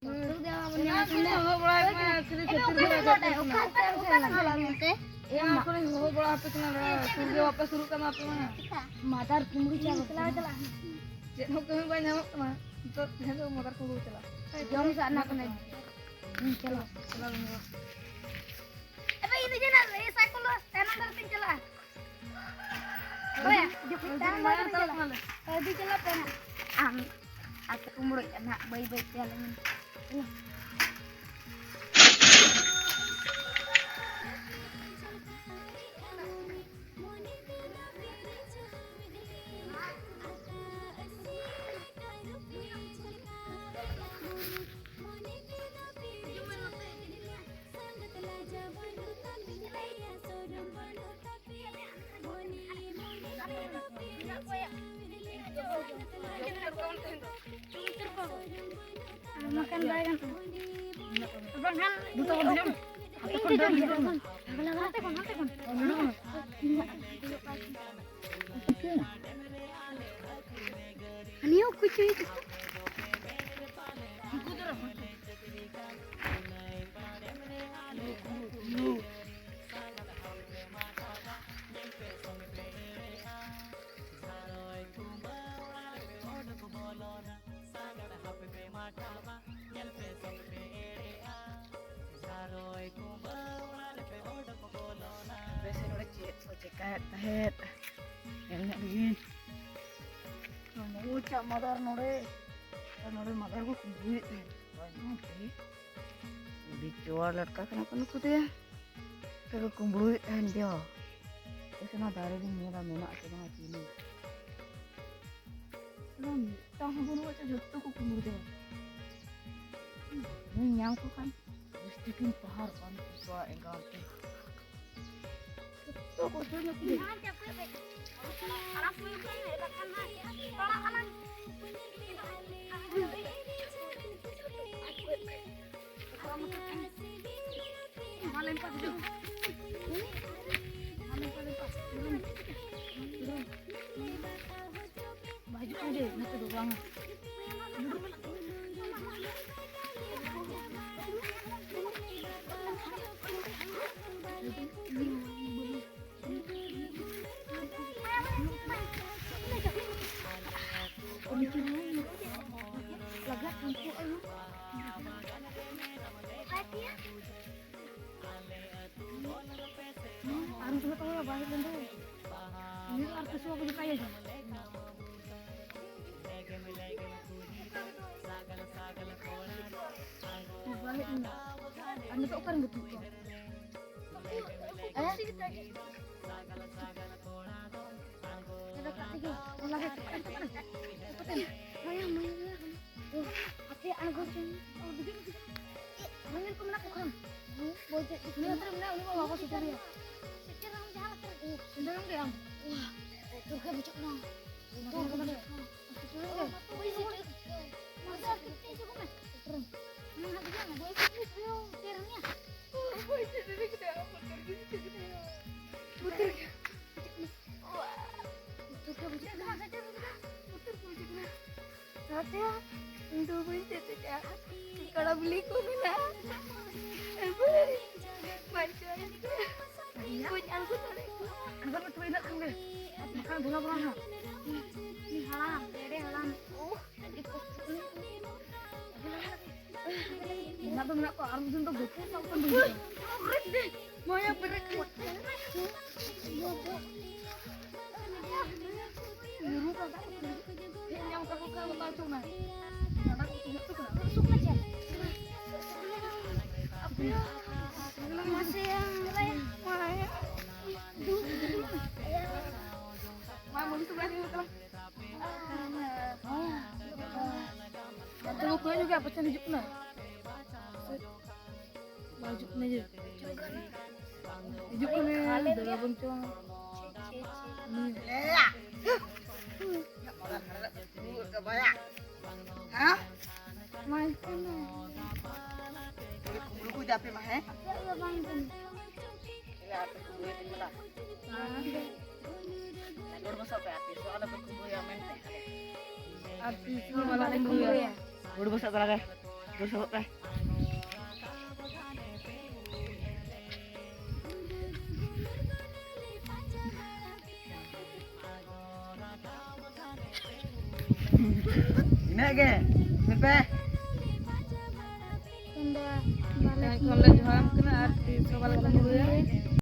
Matar kumuri calo cala. Jangan kami banyak mah. Untuk hendak motor kudu cala. Jom sana kena. Calo. Cala dulu. Apa ini jangan? Saya kalau tanam berarti cala. Oh ya, jepit tanam berarti cala. Di cala pena. Aku kumuri anak baik-baik jalan. Makan bayang tuh. Abang kan Buta jam. ini jam jam. Nanti kon. Ani aku cuy. Tahet. Yang nak bikin. Mau cak motor nore. Nore motor gua kumpul. Banyak. Dijual lelaki kenapa nukut ya? Kalau kumpul dia. Esok dari ini murah menak sama sini. Belum. Tahu bunuh aja jatuh kumpul dia. Ini nyangkut kan. Mesti pahar kan tua engkau. Tuh kudunya kudu. Baju aja, nanti doang. Harus tahu ya bahasa itu. Ini artis aku juga kaya sih. Balik ini. Anda tuh kan betul. Ada lagi. Lagi cepetan. Mayang. Tapi aku sih. Oh, begini. Mungkin kau nak bukan. Bocet ini terus ini mau apa sih dia? Sekarang jalan terus. Sekarang dia. Wah, itu kan bocet nang. Tuh kemana? Masa kita juga mas. Terus. Mana dia? Boleh sih yo, serangnya. Boleh jadi kita apa terus kita. Betul. Wah. Itu kan bocet nang saja betul. Betul bocet nang. Saatnya untuk bocet ya. Kalau beli kau mana? Macam itu. Punya aku tadi. Anda betul enak kan deh. Makan bunga. Ini halang, dede halang. Kenapa kok harus untuk betul kau kan dulu? Keren deh. Mau yang berekuat. Biru kan? Yang kau tahu mana? Karena aku itu kan Masuk aja. Masih yang lain. Mau sebelah sini betul. Betul bukunya juga pecah di jupna. Baju aja. Jupna nih, dalam boncong. Hah? Main sana. Bulu jape mah Ya bang. Ya, kumpul itu lah. Nagor mo sa pati, soalnya berkumpul yang menteh. Artis malah kumpul ya. Baru besar talaga. Besok deh. Ini ke? Pepe. Tunda Kalau jualan kena arti soal kamu ya.